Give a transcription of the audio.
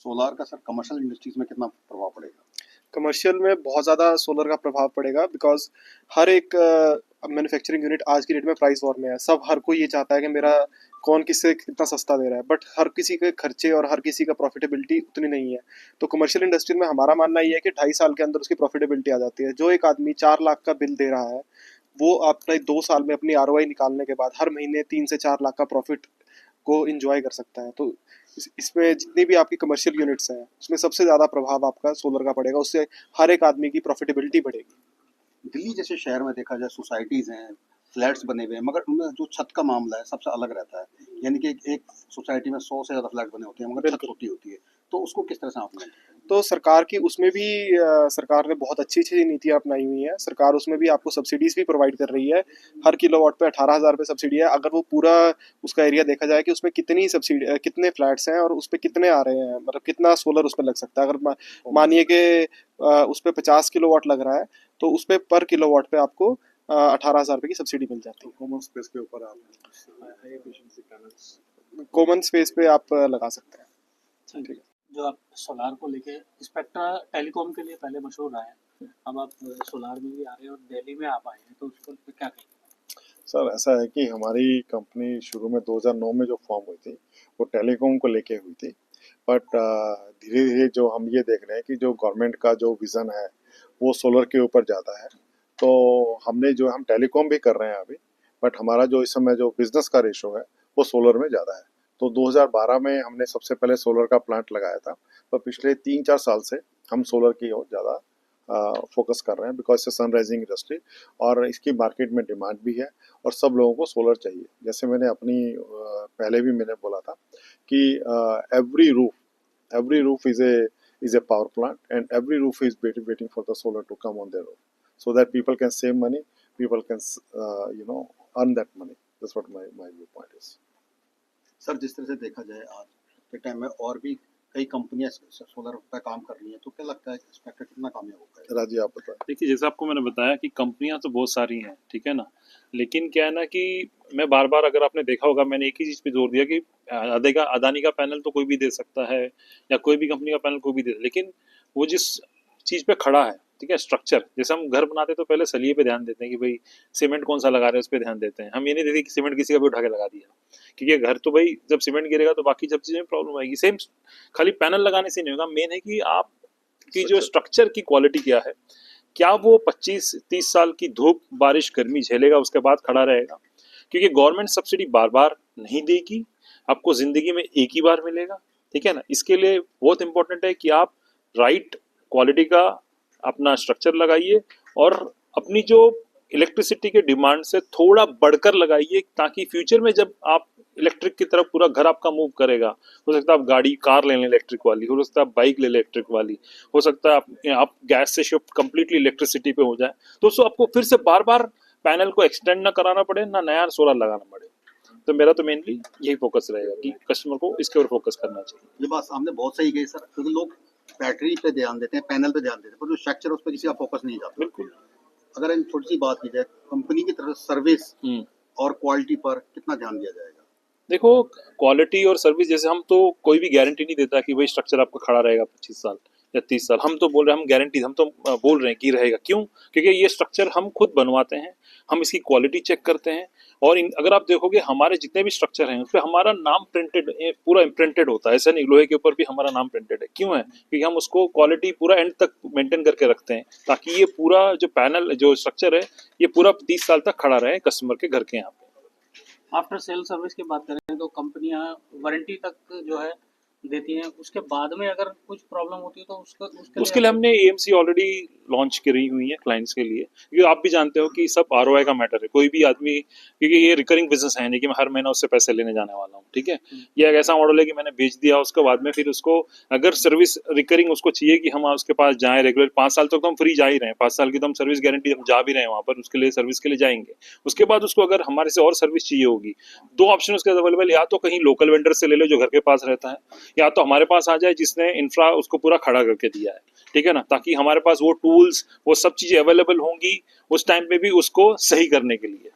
Solar का sir commercial industries में कितना प्रभाव पड़ेगा? कमर्शियल में बहुत ज़्यादा सोलर का प्रभाव पड़ेगा, बिकॉज हर एक मैन्युफैक्चरिंग यूनिट आज की डेट में प्राइस वॉर में है। सब हर कोई ये चाहता है कि मेरा कौन किससे कितना सस्ता दे रहा है, बट हर किसी के खर्चे और हर किसी का प्रॉफिटेबिलिटी उतनी नहीं है। तो कमर्शियल इंडस्ट्री में हमारा मानना ये है कि 2.5 साल के अंदर उसकी प्रॉफिटेबिलिटी आ जाती है। जो एक आदमी 4 लाख का बिल दे रहा है, वो अपने 2 साल में अपनी ROI निकालने के बाद हर महीने 3 से 4 लाख का प्रॉफिट को इंजॉय कर सकता है। तो इसमें जितनी भी आपकी कमर्शियल यूनिट्स हैं, उसमें सबसे ज़्यादा प्रभाव आपका सोलर का पड़ेगा। उससे हर एक आदमी की प्रॉफिटेबिलिटी बढ़ेगी। दिल्ली जैसे शहर में देखा जाए सोसाइटीज हैं, फ्लैट्स बने हुए हैं, मगर उनमें जो छत का मामला है सबसे अलग रहता है। यानी कि एक सोसाइटी में 100 से ज़्यादा फ्लैट बने होते हैं, मगर छत छोटी होती है। तो उसको किस तरह से आप लेंगे? तो सरकार की उसमें भी सरकार ने बहुत अच्छी अच्छी नीतियाँ अपनाई हुई हैं। सरकार उसमें भी आपको सब्सिडीज भी प्रोवाइड कर रही है। हर किलोवाट पे 18,000 रुपये सब्सिडी है। अगर वो पूरा उसका एरिया देखा जाए कि उसमें कितनी सब्सिडी, कितने फ्लैट्स हैं और उस पर कितने आ रहे हैं, मतलब कितना सोलर उस पर लग सकता है। अगर मानिए कि उस पर 50 किलोवाट लग रहा है, तो उस पर पर किलोवाट पे आपको 18,000 रुपये की सब्सिडी मिल जाती है। कॉमन स्पेस के ऊपर आप कॉमन स्पेस पे आप लगा सकते हैं। ठीक है। जो आप सोलार को लेके, स्पेक्ट्रा टेलीकॉम के लिए पहले मशहूर रहा है, अब आप सोलार में भी आ रहे हैं और दिल्ली में आप आए हैं, तो उसको क्या कहेंगे? सर ऐसा है कि हमारी कंपनी शुरू में 2009 में जो फॉर्म हुई थी वो टेलीकॉम को लेके हुई थी, बट धीरे धीरे जो हम ये देख रहे हैं कि जो गवर्नमेंट का जो विज़न है वो सोलर के ऊपर ज़्यादा है। तो हमने जो हम टेलीकॉम भी कर रहे हैं अभी, बट हमारा जो इस समय जो बिज़नेस का रेशो है वो सोलर में ज़्यादा है। तो 2012 में हमने सबसे पहले सोलर का प्लांट लगाया था, पर पिछले 3-4 साल से हम सोलर की ओर ज़्यादा फोकस कर रहे हैं, बिकॉज से सनराइजिंग इंडस्ट्री और इसकी मार्केट में डिमांड भी है और सब लोगों को सोलर चाहिए। जैसे मैंने अपनी पहले भी मैंने बोला था कि every roof is a power plant and every roof is waiting for the solar to come on their roof, so that people can save money, people can earn that money. That's what my viewpoint is. Sir जिस तरह से देखा जाए आज के time में और भी कई कंपनियां सोलर पर काम कर रही हैं, तो क्या लगता है कि इसमें कितना कामयाब होगा? राजी आप बताएं। देखिए, जैसे आपको मैंने बताया कि कंपनियां तो बहुत सारी हैं, ठीक है ना, लेकिन क्या है ना कि मैं बार बार, अगर आपने देखा होगा, मैंने एक ही चीज़ पे जोर दिया कि अदानी का पैनल तो कोई भी दे सकता है या कोई भी कंपनी का पैनल कोई भी दे, लेकिन वो जिस चीज़ पे खड़ा है, ठीक है, स्ट्रक्चर, जैसे हम घर बनाते तो पहले सलिए पे ध्यान देते हैं कि भाई सीमेंट कौन सा लगा रहे हैं, उस पर ध्यान देते हैं। हम ये नहीं देखते कि सीमेंट किसी का भी उठा के लगा दिया, क्योंकि घर तो भाई जब सीमेंट गिरेगा तो बाकी सब चीज़ें प्रॉब्लम आएगी। सेम खाली पैनल लगाने से नहीं होगा, मेन है कि आपकी जो स्ट्रक्चर की क्वालिटी क्या है, क्या वो 25-30 साल की धूप बारिश गर्मी झेलेगा, उसके बाद खड़ा रहेगा। क्योंकि गवर्नमेंट सब्सिडी बार बार नहीं देगी, आपको ज़िंदगी में एक ही बार मिलेगा, ठीक है ना। इसके लिए बहुत इंपॉर्टेंट है कि आप राइट क्वालिटी का अपना स्ट्रक्चर लगाइए और अपनी जो इलेक्ट्रिसिटी के डिमांड से थोड़ा बढ़कर लगाइए, ताकि फ्यूचर में जब आप इलेक्ट्रिक की तरफ पूरा घर आपका मूव करेगा, हो सकता है आप गाड़ी कार ले लें इलेक्ट्रिक वाली, हो सकता है आप बाइक ले लें इलेक्ट्रिक वाली, हो सकता है आप गैस से शिफ्ट कंप्लीटली इलेक्ट्रिसिटी पे हो जाए, तो उसको आपको फिर से बार बार पैनल को एक्सटेंड ना कराना पड़े, ना नया सोलर लगाना पड़े। तो मेरा तो मेनली यही फोकस रहेगा कि कस्टमर को इसके ऊपर फोकस करना चाहिए। ये बात सामने बहुत सही गई सर, क्योंकि लोग बैटरी पे ध्यान देते हैं, पैनल पे ध्यान देते हैं, पर जो स्ट्रक्चर उस पर किसी का फोकस नहीं जाता। बिल्कुल। अगर इन छोटी सी बात की जाए, कंपनी की तरफ सर्विस और क्वालिटी पर कितना ध्यान दिया जाएगा? देखो, क्वालिटी और सर्विस, जैसे हम तो कोई भी गारंटी नहीं देता कि भाई स्ट्रक्चर आपका खड़ा रहेगा 25 साल या 30 साल। हम तो बोल रहे हैं, हम गारंटी, हम तो बोल रहे हैं कि रहेगा। क्यों? क्योंकि ये स्ट्रक्चर हम खुद बनवाते हैं, हम इसकी क्वालिटी चेक करते हैं, और अगर आप देखोगे हमारे जितने भी स्ट्रक्चर हैं उस पर हमारा नाम प्रिंटेड, पूरा इम्प्रिंटेड होता है। ऐसा नहीं, लोहे के ऊपर भी हमारा नाम प्रिंटेड है। क्यों है? क्योंकि हम उसको क्वालिटी पूरा एंड तक मेंटेन करके रखते हैं, ताकि ये पूरा जो पैनल, जो स्ट्रक्चर है, ये पूरा 30 साल तक खड़ा रहे कस्टमर के घर के यहाँ पे। आफ्टर सेल सर्विस की बात करें तो कंपनियां वारंटी तक जो है देती हैं, उसके बाद में अगर कुछ प्रॉब्लम होती है तो उसके लिए हमने AMC ऑलरेडी लॉन्च करी हुई है क्लाइंट्स के लिए, क्योंकि आप भी जानते हो कि सब ROI का मैटर है। कोई भी आदमी, क्योंकि ये रिकरिंग बिजनेस है नहीं कि मैं हर महीना उससे पैसे लेने जाने वाला हूँ, ठीक है। ये एक ऐसा मॉडल है कि मैंने बेच दिया, उसके बाद में फिर उसको अगर सर्विस रिकरिंग उसको चाहिए कि हम उसके पास जाएं रेगुलर, 5 साल तक तो हम फ्री जा ही रहे हैं, 5 साल की तो हम सर्विस गारंटी, हम जा भी रहे हैं वहाँ पर, उसके लिए सर्विस के लिए जाएंगे। उसके बाद उसको अगर हमारे से और सर्विस चाहिए होगी, 2 ऑप्शन उसके अवेलेबल, या तो कहीं लोकल वेंडर से ले लो जो घर के पास रहता है, या तो हमारे पास आ जाए जिसने इंफ्रा उसको पूरा खड़ा करके दिया है, ठीक है ना, ताकि हमारे पास वो टूल्स, वो सब चीजें अवेलेबल होंगी उस टाइम पे भी उसको सही करने के लिए।